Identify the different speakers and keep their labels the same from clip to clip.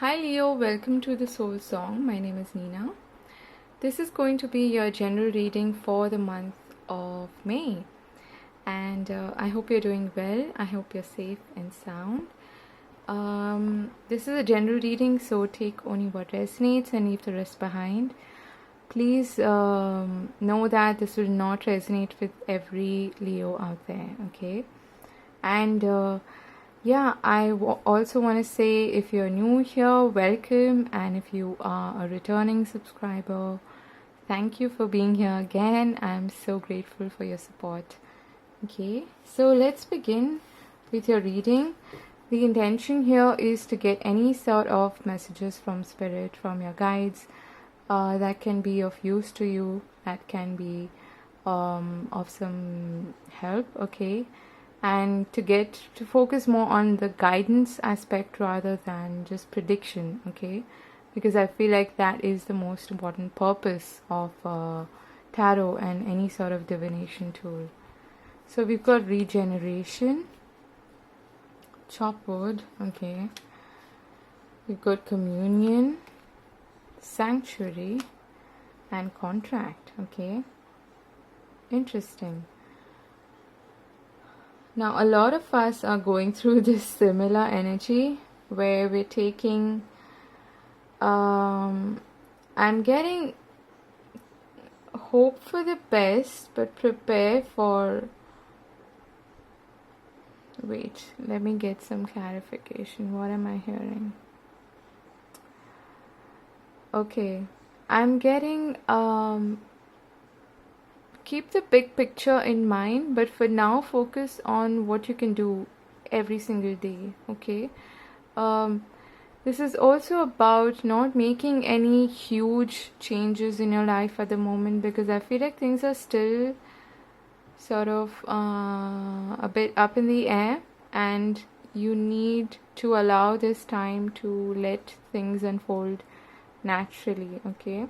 Speaker 1: Hi Leo, welcome to the Soul Song. My name is Nina. This is going to be your general reading for the month of May. And I hope you're doing well. I hope you're safe and sound. This is a general reading, so take only what resonates and leave the rest behind. Please know that this will not resonate with every Leo out there, okay? And I also want to say, if you're new here, welcome, and if you are a returning subscriber, thank you for being here again. I'm so grateful for your support. Okay, so let's begin with your reading. The intention here is to get any sort of messages from Spirit, from your guides, that can be of use to you, that can be of some help, okay? And to focus more on the guidance aspect rather than just prediction, okay? Because I feel like that is the most important purpose of tarot and any sort of divination tool. So we've got regeneration, chop wood, okay? We've got communion, sanctuary, and contract, okay? Interesting. Now, a lot of us are going through this similar energy where we're taking, I'm getting hope for the best, but prepare for, wait, let me get some clarification. What am I hearing? Okay, I'm getting, keep the big picture in mind, but for now focus on what you can do every single day, okay? This is also about not making any huge changes in your life at the moment, because I feel like things are still sort of a bit up in the air, and you need to allow this time to let things unfold naturally, okay?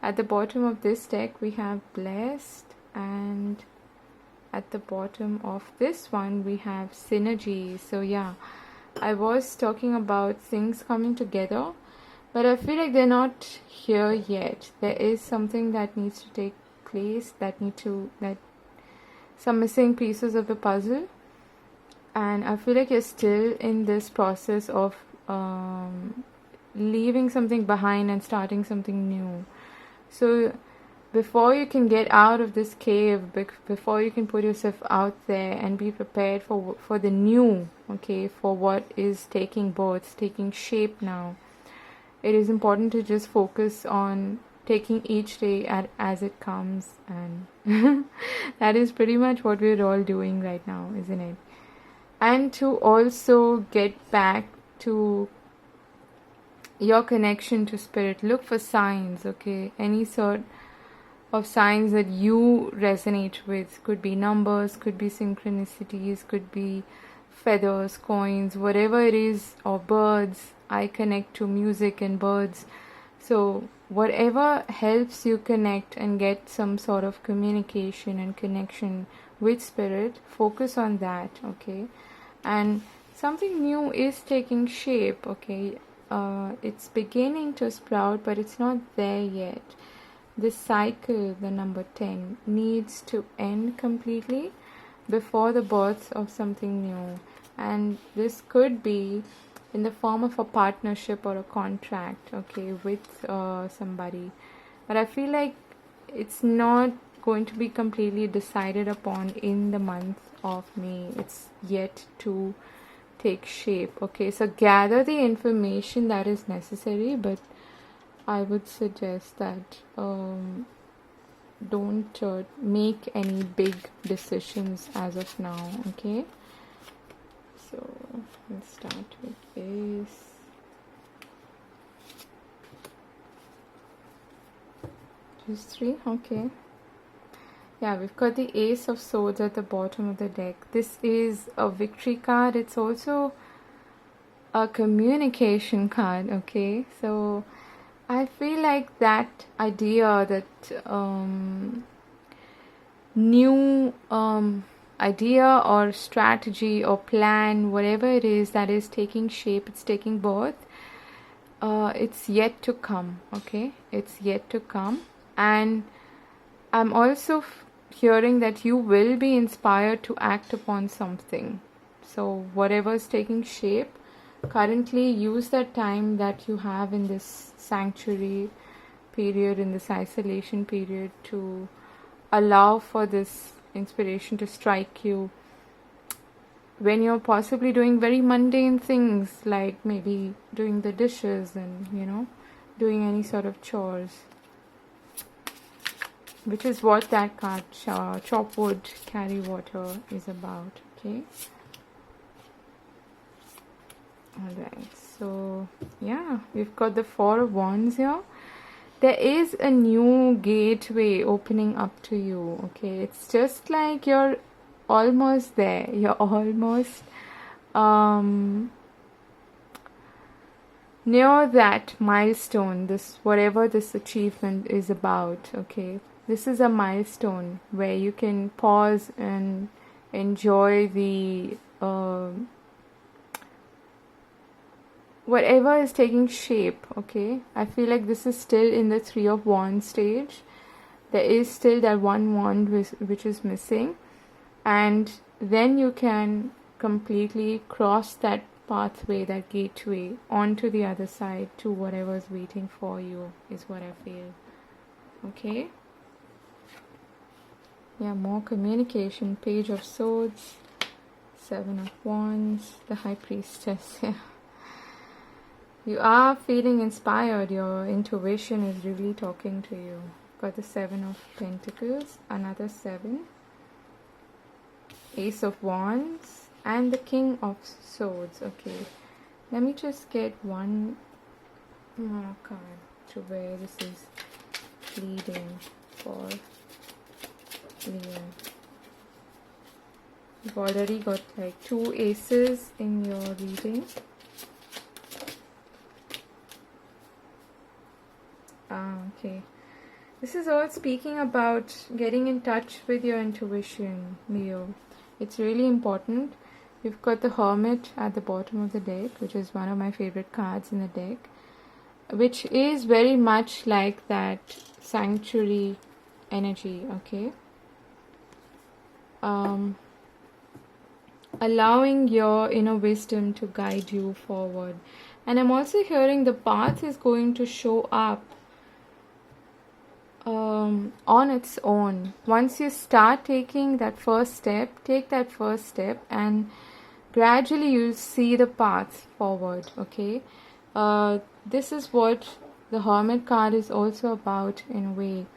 Speaker 1: At the bottom of this deck we have blessed, and at the bottom of this one we have synergy. So yeah, I was talking about things coming together, but I feel like they're not here yet. There is something that needs to take place, that some missing pieces of the puzzle, and I feel like you're still in this process of leaving something behind and starting something new. So before you can get out of this cave, before you can put yourself out there and be prepared for the new, okay, for what is taking shape now, it is important to just focus on taking each day as it comes, and that is pretty much what we're all doing right now, isn't it? And to also get back to your connection to Spirit, look for signs, okay? Any sort of signs that you resonate with. Could be numbers, could be synchronicities, could be feathers, coins, whatever it is, or birds. I connect to music and birds. So whatever helps you connect and get some sort of communication and connection with Spirit, focus on that, okay? And something new is taking shape, okay? It's beginning to sprout, but it's not there yet. This cycle, the number 10, needs to end completely before the birth of something new. And this could be in the form of a partnership or a contract, okay, with somebody. But I feel like it's not going to be completely decided upon in the month of May. It's yet to take shape, okay? So gather the information that is necessary, but I would suggest that don't make any big decisions as of now, okay? So let's start with this. Just 3, okay. Yeah, we've got the Ace of Swords at the bottom of the deck. This is a victory card. It's also a communication card, okay? So I feel like that idea, that new idea or strategy or plan, whatever it is that is taking shape, it's taking birth, it's yet to come. Okay, it's yet to come. And I'm also hearing that you will be inspired to act upon something. So whatever is taking shape, currently use that time that you have in this sanctuary period, in this isolation period, to allow for this inspiration to strike you when you're possibly doing very mundane things, like maybe doing the dishes and doing any sort of chores, which is what that card, chop wood, carry water, is about. Okay, alright, so yeah, we've got the Four of Wands here. There is a new gateway opening up to you. Okay, it's just like you're almost there. You're almost near that milestone, this whatever this achievement is about. Okay, this is a milestone where you can pause and enjoy the whatever is taking shape. Okay, I feel like this is still in the Three of Wands stage. There is still that one wand which is missing, and then you can completely cross that pathway, that gateway, onto the other side to whatever is waiting for you, is what I feel. Okay, yeah, more communication. Page of Swords, Seven of Wands, the High Priestess. Yeah, you are feeling inspired. Your intuition is really talking to you. Got the Seven of Pentacles, another 7, Ace of Wands, and the King of Swords. Okay, let me just get one more card to where this is leading for Leo. You've already got like 2 aces in your reading. Okay. This is all speaking about getting in touch with your intuition, Leo. It's really important. You've got the Hermit at the bottom of the deck, which is one of my favorite cards in the deck, which is very much like that sanctuary energy. Okay, allowing your inner wisdom to guide you forward. And I'm also hearing the path is going to show up on its own. Once you start taking that first step, take that first step, and gradually you'll see the path forward. Okay, this is what the Hermit card is also about in a way.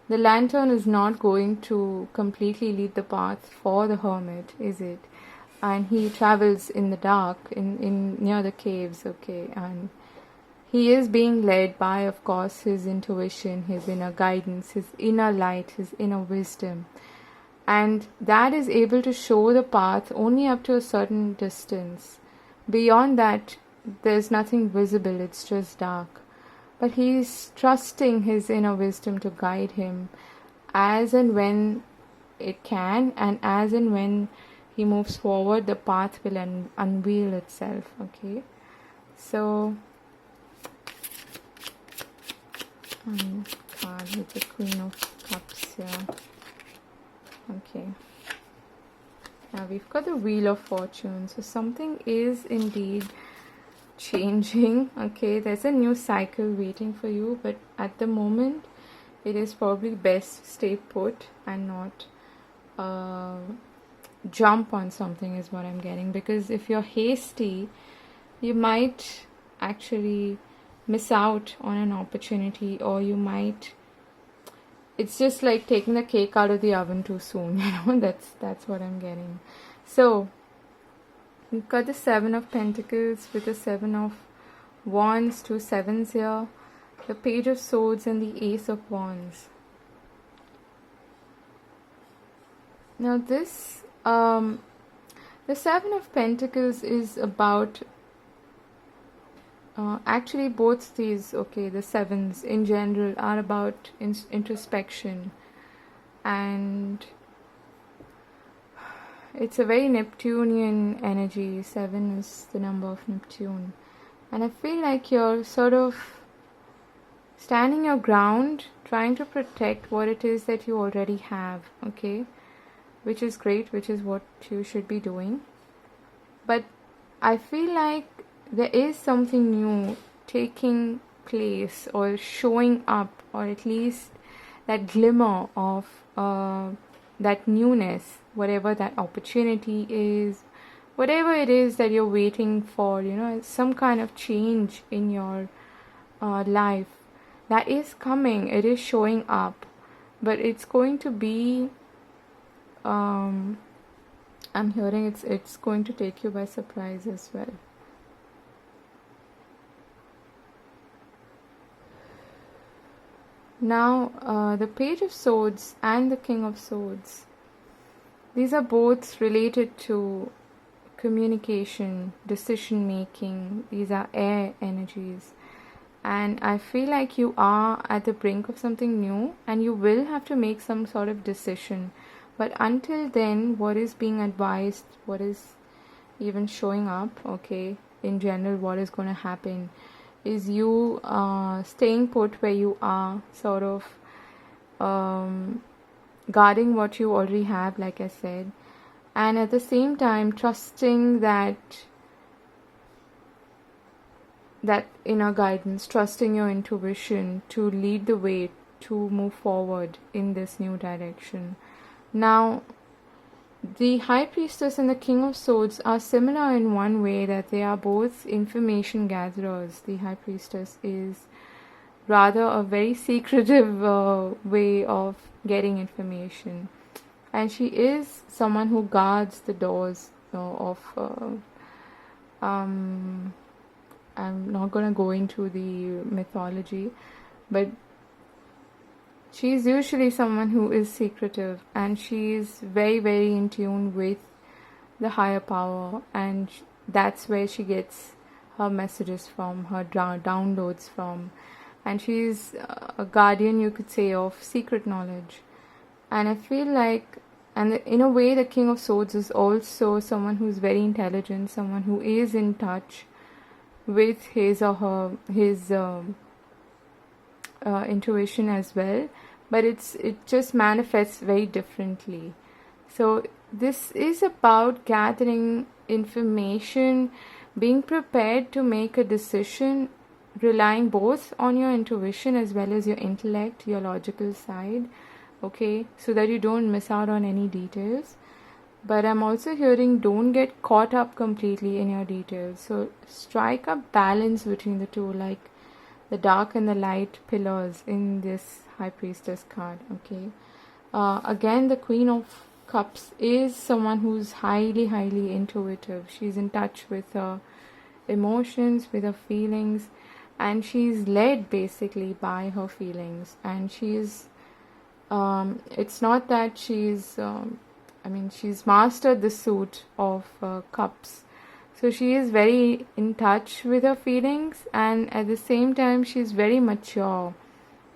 Speaker 1: The Lantern is not going to completely lead the path for the Hermit, is it? And he travels in the dark, in near the caves. Okay, and he is being led by, of course, his intuition, his inner guidance, his inner light, his inner wisdom. And that is able to show the path only up to a certain distance. Beyond that, there's nothing visible, it's just dark. But he's trusting his inner wisdom to guide him as and when it can, and as and when he moves forward, the path will unveil itself. Okay, so card with the Queen of Cups here. Okay, now we've got the Wheel of Fortune. So something is indeed changing. Okay, there's a new cycle waiting for you, but at the moment it is probably best to stay put and not jump on something, is what I'm getting. Because if you're hasty, you might actually miss out on an opportunity, or you might, it's just like taking the cake out of the oven too soon. That's what I'm getting. So we've got the Seven of Pentacles with the Seven of Wands, 2 sevens here, the Page of Swords, and the Ace of Wands. Now this the Seven of Pentacles is about actually both these, okay, the sevens in general are about introspection, and it's a very Neptunian energy. 7 is the number of Neptune, And I feel like you're sort of standing your ground, trying to protect what it is that you already have, okay? Which is great, which is what you should be doing. But I feel like there is something new taking place or showing up, or at least that glimmer of that newness, whatever that opportunity is, whatever it is that you're waiting for, some kind of change in your life that is coming. It is showing up, but it's going to be I'm hearing it's going to take you by surprise as well. Now, the Page of Swords and the King of Swords, these are both related to communication, decision making. These are air energies. And I feel like you are at the brink of something new, and you will have to make some sort of decision. But until then, what is being advised, what is even showing up, okay, in general, what is going to happen is you staying put where you are, sort of guarding what you already have, like I said, and at the same time trusting that inner guidance, trusting your intuition to lead the way to move forward in this new direction. Now, the High Priestess and the King of Swords are similar in one way, that they are both information gatherers. The High Priestess is rather a very secretive way of getting information, and she is someone who guards the doors of I'm not going to go into the mythology, but she's usually someone who is secretive, and she's very, very in tune with the higher power, and that's where she gets her messages from, her downloads from, and she's a guardian, you could say, of secret knowledge. And I feel like, and in a way, the King of Swords is also someone who's very intelligent, someone who is in touch with his or her intuition as well, but it just manifests very differently. So this is about gathering information, being prepared to make a decision, relying both on your intuition as well as your intellect, your logical side, okay, so that you don't miss out on any details. But I'm also hearing, don't get caught up completely in your details. So strike a balance between the two, like the dark and the light pillars in this High Priestess card, okay. Again, the Queen of Cups is someone who's highly, highly intuitive. She's in touch with her emotions, with her feelings, and she's led basically by her feelings. And she's, it's not that she's, she's mastered the suit of cups. So she is very in touch with her feelings, and at the same time she's very mature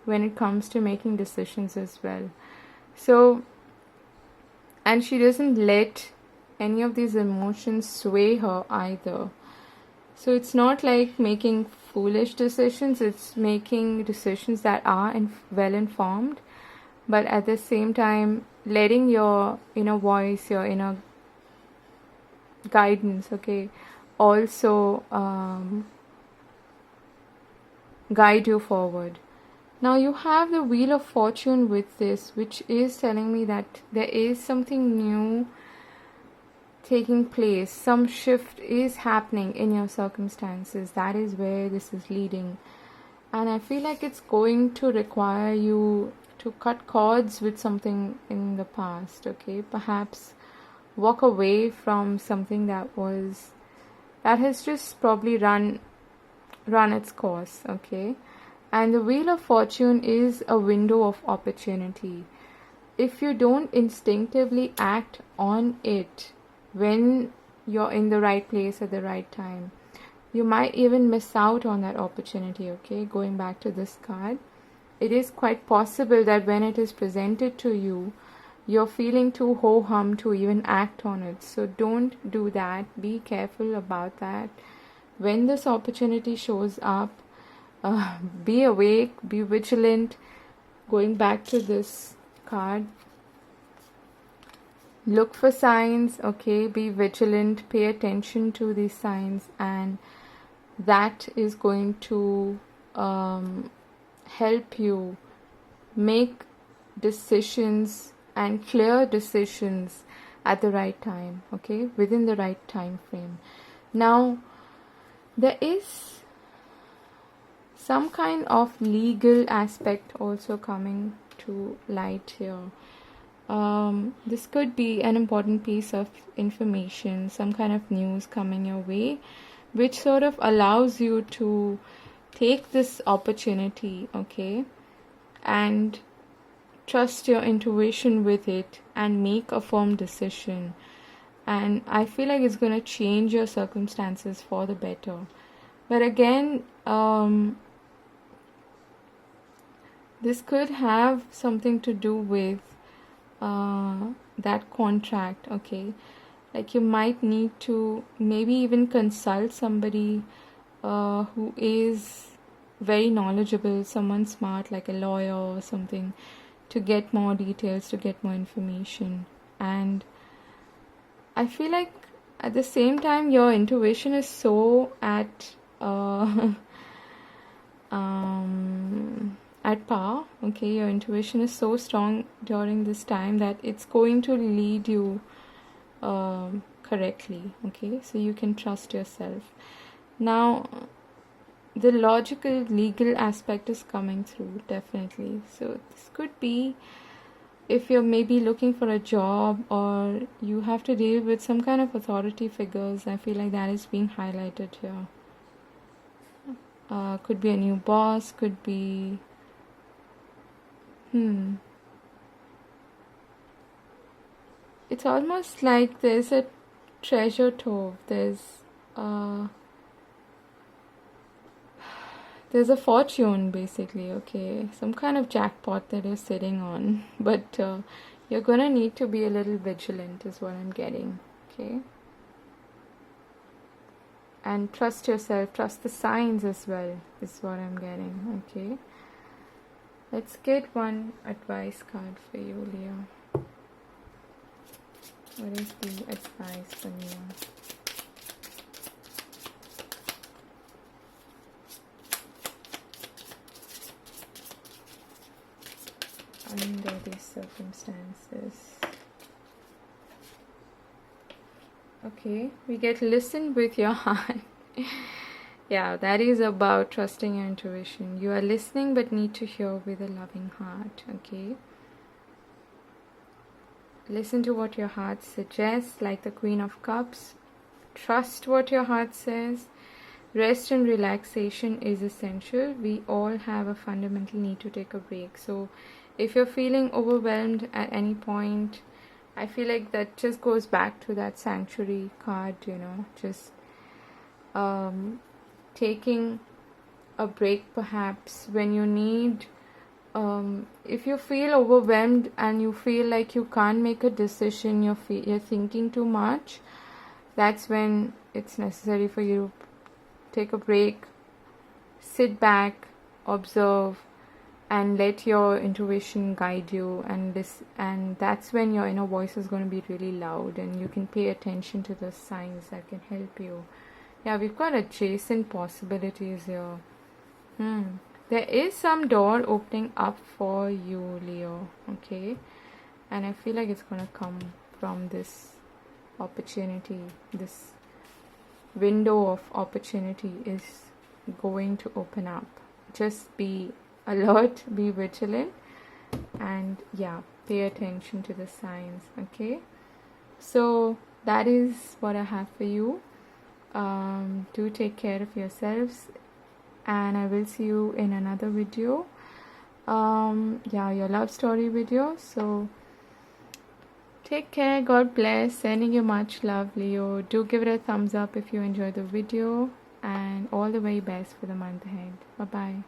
Speaker 1: when it comes to making decisions as well. So, and she doesn't let any of these emotions sway her either. So it's not like making foolish decisions, it's making decisions that are well informed, but at the same time letting your inner voice, your inner guidance, okay, also guide you forward. Now you have the Wheel of Fortune with this, which is telling me that there is something new taking place. Some shift is happening in your circumstances. That is where this is leading. And I feel like it's going to require you to cut cords with something in the past, okay? Perhaps walk away from something that has just probably run its course, okay? And the Wheel of Fortune is a window of opportunity. If you don't instinctively act on it when you're in the right place at the right time, you might even miss out on that opportunity, okay? Going back to this card, it is quite possible that when it is presented to you, you're feeling too ho-hum to even act on it. So don't do that. Be careful about that. when this opportunity shows up, be awake, be vigilant. Going back to this card, look for signs, okay? Be vigilant, pay attention to these signs, and that is going to help you make decisions and clear decisions at the right time, okay? Within the right time frame. Now, there is some kind of legal aspect also coming to light here. This could be an important piece of information, some kind of news coming your way, which sort of allows you to take this opportunity, okay, and trust your intuition with it and make a firm decision. And I feel like it's going to change your circumstances for the better. But again, this could have something to do with that contract, okay? Like you might need to maybe even consult somebody who is very knowledgeable, someone smart like a lawyer or something, to get more details, to get more information. And I feel like at the same time your intuition is so at par, okay? Your intuition is so strong during this time that it's going to lead you correctly, okay? So you can trust yourself. Now, the logical, legal aspect is coming through, definitely. So this could be if you're maybe looking for a job or you have to deal with some kind of authority figures. I feel like that is being highlighted here. Could be a new boss, could be it's almost like there's a treasure trove. There's a fortune, basically, okay? Some kind of jackpot that you're sitting on. But you're gonna need to be a little vigilant is what I'm getting, okay? And trust yourself, trust the signs as well is what I'm getting, okay? Let's get one advice card for you, Leo. What is the advice for Leo? Under these circumstances. Okay, we get listen with your heart. Yeah, that is about trusting your intuition. You are listening but need to hear with a loving heart, okay? Listen to what your heart suggests, like the Queen of Cups. Trust what your heart says. Rest and relaxation is essential. We all have a fundamental need to take a break. So if you're feeling overwhelmed at any point, I feel like that just goes back to that sanctuary card, you know, just taking a break perhaps when you need. If you feel overwhelmed and you feel like you can't make a decision, you're thinking too much, that's when it's necessary for you to take a break, sit back, observe, and let your intuition guide you. And that's when your inner voice is going to be really loud, and you can pay attention to the signs that can help you. Yeah, we've got adjacent possibilities here. There is some door opening up for you, Leo, okay? And I feel like it's going to come from this opportunity. This window of opportunity is going to open up. Just be alert, be vigilant, and yeah, pay attention to the signs, okay? So that is what I have for you. Do take care of yourselves, and I will see you in another video. Yeah, your love story video. So take care, God bless, sending you much love, Leo. Do give it a thumbs up if you enjoyed the video, and all the very best for the month ahead. Bye bye.